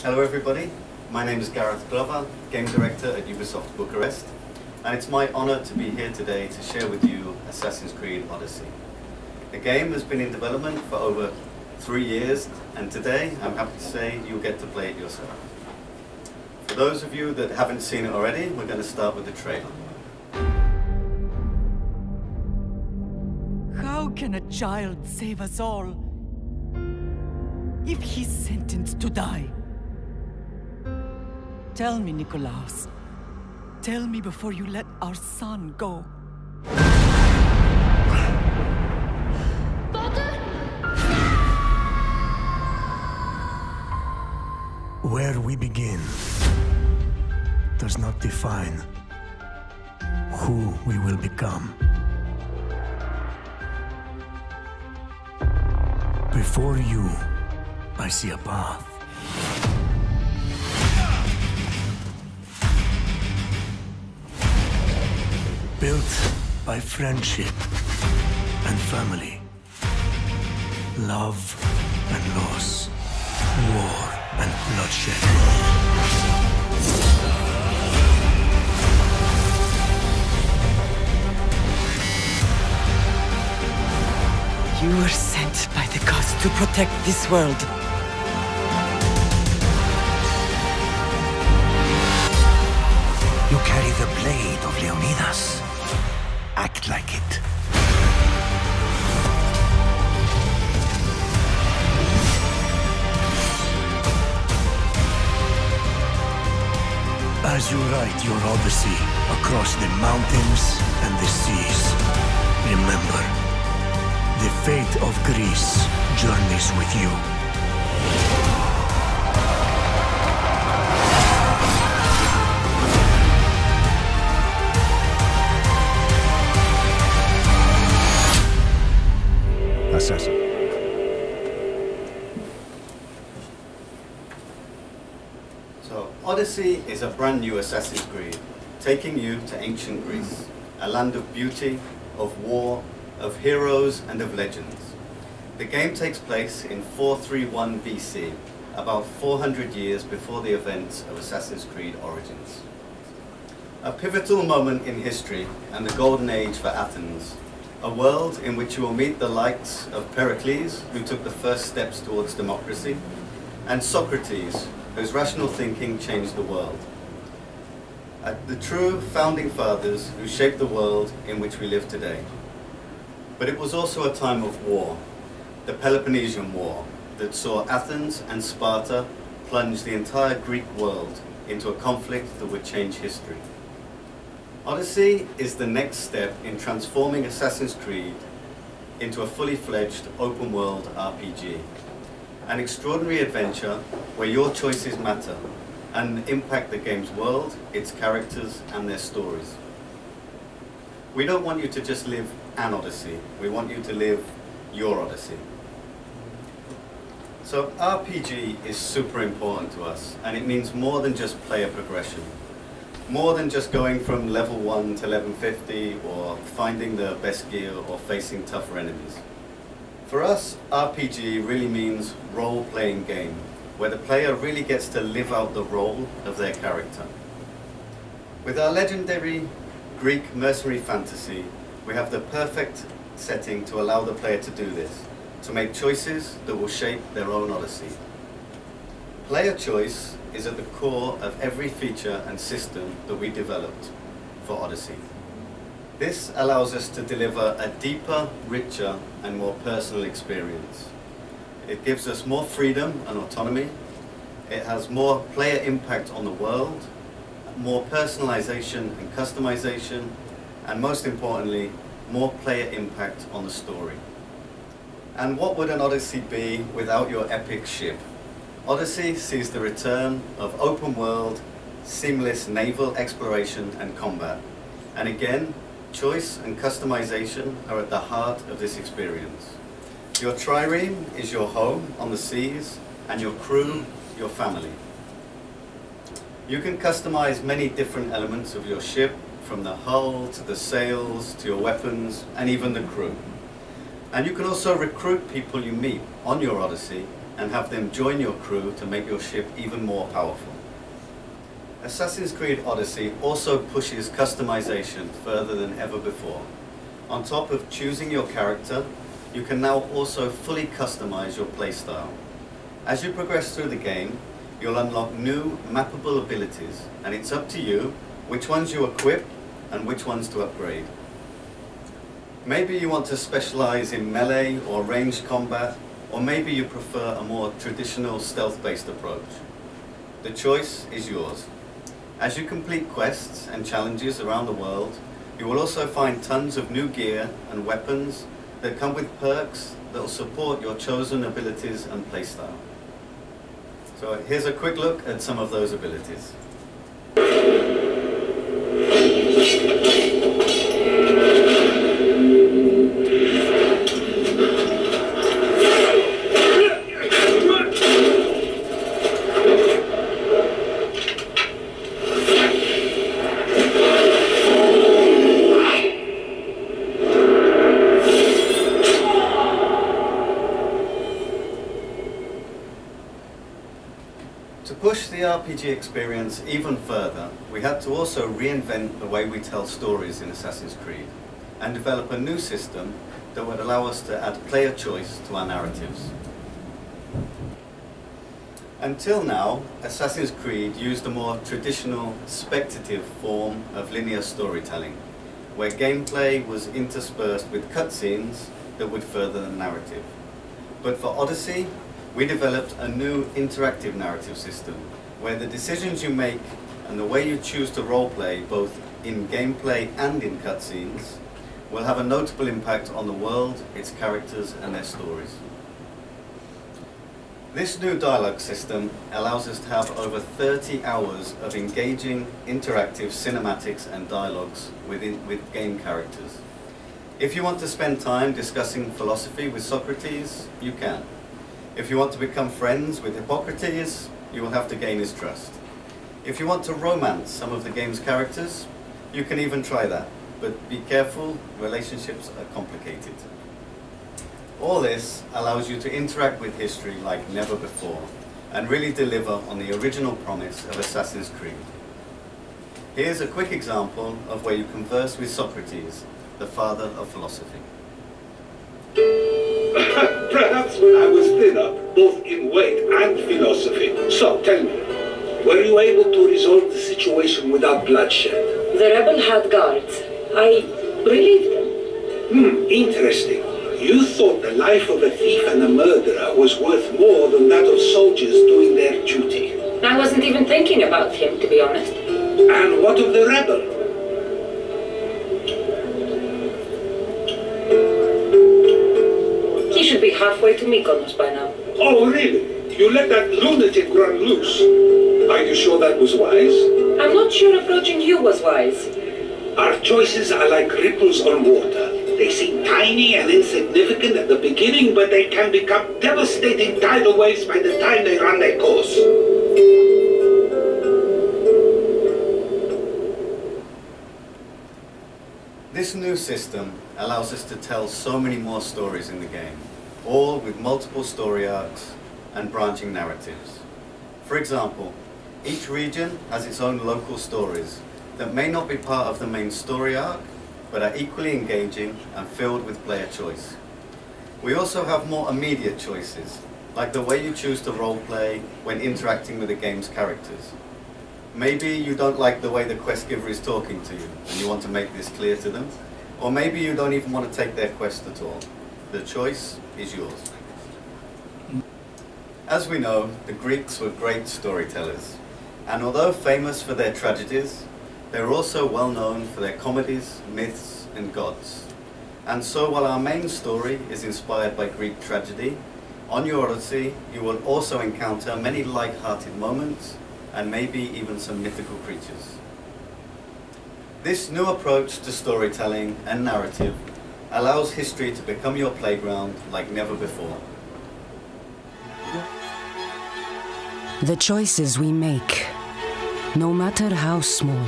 Hello everybody, my name is Gareth Glover, Game Director at Ubisoft Bucharest, and it's my honor to be here today to share with you Assassin's Creed Odyssey. The game has been in development for over 3 years, and today I'm happy to say you'll get to play it yourself. For those of you that haven't seen it already, we're going to start with the trailer. How can a child save us all if he's sentenced to die? Tell me, Nikolaos. Tell me before you let our son go. Father? Where we begin does not define who we will become. Before you, I see a path. Built by friendship and family, love and loss, war and bloodshed. You were sent by the gods to protect this world. You carry the blade of Leonidas. Act like it. As you write your Odyssey across the mountains and the seas, remember, the fate of Greece journeys with you. Assassin. So, Odyssey is a brand new Assassin's Creed, taking you to ancient Greece, a land of beauty, of war, of heroes and of legends. The game takes place in 431 BC, about 400 years before the events of Assassin's Creed Origins. A pivotal moment in history and the golden age for Athens, a world in which you will meet the likes of Pericles, who took the first steps towards democracy, and Socrates, whose rational thinking changed the world. The true founding fathers who shaped the world in which we live today. But it was also a time of war, the Peloponnesian War, that saw Athens and Sparta plunge the entire Greek world into a conflict that would change history. Odyssey is the next step in transforming Assassin's Creed into a fully fledged open world RPG. An extraordinary adventure where your choices matter and impact the game's world, its characters and their stories. We don't want you to just live an Odyssey, we want you to live your Odyssey. So RPG is super important to us, and it means more than just player progression. More than just going from level 1 to level 50 or finding the best gear or facing tougher enemies. For us, RPG really means role-playing game, where the player really gets to live out the role of their character. With our legendary Greek mercenary fantasy, we have the perfect setting to allow the player to do this, to make choices that will shape their own Odyssey. Player choice is at the core of every feature and system that we developed for Odyssey. This allows us to deliver a deeper, richer, and more personal experience. It gives us more freedom and autonomy. It has more player impact on the world, more personalization and customization, and most importantly, more player impact on the story. And what would an Odyssey be without your epic ship? Odyssey sees the return of open world, seamless naval exploration and combat. And again, choice and customization are at the heart of this experience. Your trireme is your home on the seas, and your crew, your family. You can customize many different elements of your ship, from the hull to the sails to your weapons and even the crew. And you can also recruit people you meet on your Odyssey and have them join your crew to make your ship even more powerful. Assassin's Creed Odyssey also pushes customization further than ever before. On top of choosing your character, you can now also fully customize your playstyle. As you progress through the game, you'll unlock new mappable abilities, and it's up to you which ones you equip and which ones to upgrade. Maybe you want to specialize in melee or ranged combat, or maybe you prefer a more traditional stealth-based approach. The choice is yours. As you complete quests and challenges around the world, you will also find tons of new gear and weapons that come with perks that will support your chosen abilities and playstyle. So here's a quick look at some of those abilities. To push the RPG experience even further, we had to also reinvent the way we tell stories in Assassin's Creed and develop a new system that would allow us to add player choice to our narratives. Until now, Assassin's Creed used a more traditional, speculative form of linear storytelling, where gameplay was interspersed with cutscenes that would further the narrative. But for Odyssey, we developed a new interactive narrative system, where the decisions you make and the way you choose to roleplay, both in gameplay and in cutscenes, will have a notable impact on the world, its characters, and their stories. This new dialogue system allows us to have over 30 hours of engaging, interactive cinematics and dialogues with game characters. If you want to spend time discussing philosophy with Socrates, you can. If you want to become friends with Hippocrates, you will have to gain his trust. If you want to romance some of the game's characters, you can even try that. But be careful, relationships are complicated. All this allows you to interact with history like never before and really deliver on the original promise of Assassin's Creed. Here's a quick example of where you converse with Socrates, the father of philosophy. Perhaps when I was thinner, both in weight and philosophy. So tell me, were you able to resolve the situation without bloodshed? The rebel had guards. I relieved them. Interesting. You thought the life of a thief and a murderer was worth more than that of soldiers doing their duty. I wasn't even thinking about him, to be honest. And what of the rebel? He should be halfway to Mykonos by now. Oh, really? You let that lunatic run loose? Are you sure that was wise? I'm not sure approaching you was wise. Our choices are like ripples on water. They seem tiny and insignificant at the beginning, but they can become devastating tidal waves by the time they run their course. This new system allows us to tell so many more stories in the game, all with multiple story arcs and branching narratives. For example, each region has its own local stories that may not be part of the main story arc, but are equally engaging and filled with player choice. We also have more immediate choices, like the way you choose to roleplay when interacting with the game's characters. Maybe you don't like the way the quest giver is talking to you, and you want to make this clear to them, or maybe you don't even want to take their quest at all. The choice is yours. As we know, the Greeks were great storytellers, and although famous for their tragedies, they were also well known for their comedies, myths, and gods. And so while our main story is inspired by Greek tragedy, on your Odyssey you will also encounter many light-hearted moments and maybe even some mythical creatures. This new approach to storytelling and narrative allows history to become your playground like never before. The choices we make, no matter how small,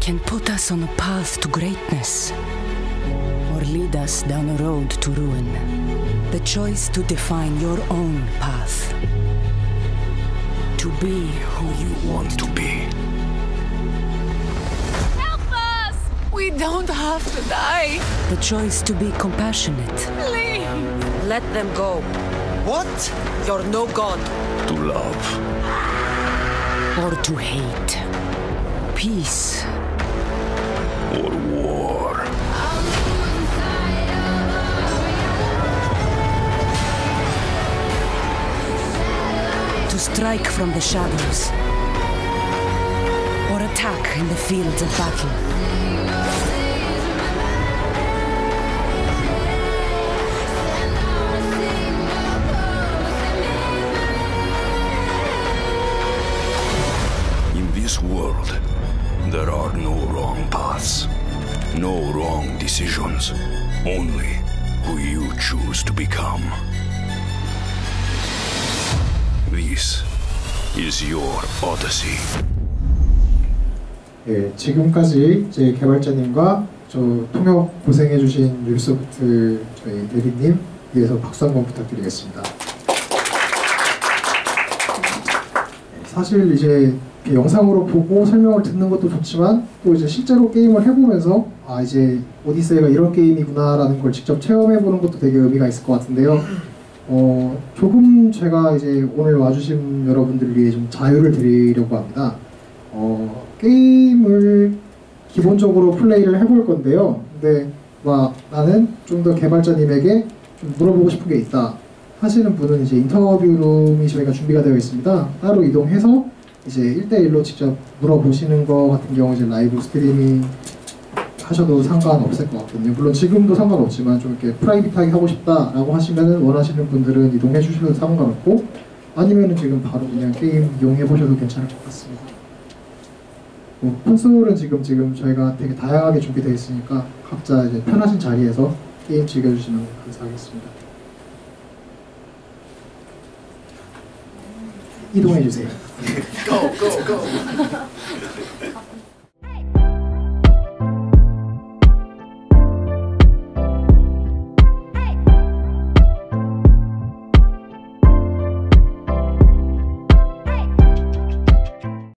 can put us on a path to greatness or lead us down a road to ruin. The choice to define your own path. To be who you want to be. Help us! We don't have to die. The choice to be compassionate. Please. Let them go. What? You're no god. To love. Or to hate. Peace. Or war. To strike from the shadows. Or attack in the fields of battle. In this world, there are no wrong paths, no wrong decisions, only who you choose to become. This is your Odyssey. 예, 지금까지 제 개발자님과 저 통역 고생해주신 유비소프트 저희 대리님 위해서 박수 한번 부탁드리겠습니다. 사실 이제 영상으로 보고 설명을 듣는 것도 좋지만 또 이제 실제로 게임을 해보면서 아 이제 오디세이가 이런 게임이구나라는 걸 직접 체험해보는 것도 되게 의미가 있을 것 같은데요. 조금 제가 이제 오늘 와주신 여러분들을 위해 좀 자유를 드리려고 합니다. 게임을 기본적으로 플레이를 해볼 건데요. 근데 막 나는 좀 더 개발자님에게 좀 물어보고 싶은 게 있다 하시는 분은 이제 인터뷰룸이 저희가 준비가 되어 있습니다. 따로 이동해서 이제 1대1로 직접 물어보시는 거 같은 경우 이제 라이브 스트리밍 하셔도 상관없을 것 같거든요. 물론 지금도 상관없지만 좀 이렇게 프라이빗하게 하고 싶다라고 하시면은 원하시는 분들은 이동해 주셔도 상관없고 아니면은 지금 바로 그냥 게임 이용해 보셔도 괜찮을 것 같습니다. 콘솔은 지금 저희가 되게 다양하게 준비되어 있으니까 각자 이제 편하신 자리에서 게임 즐겨주시면 감사하겠습니다. 이동해 주세요. Go, go, go.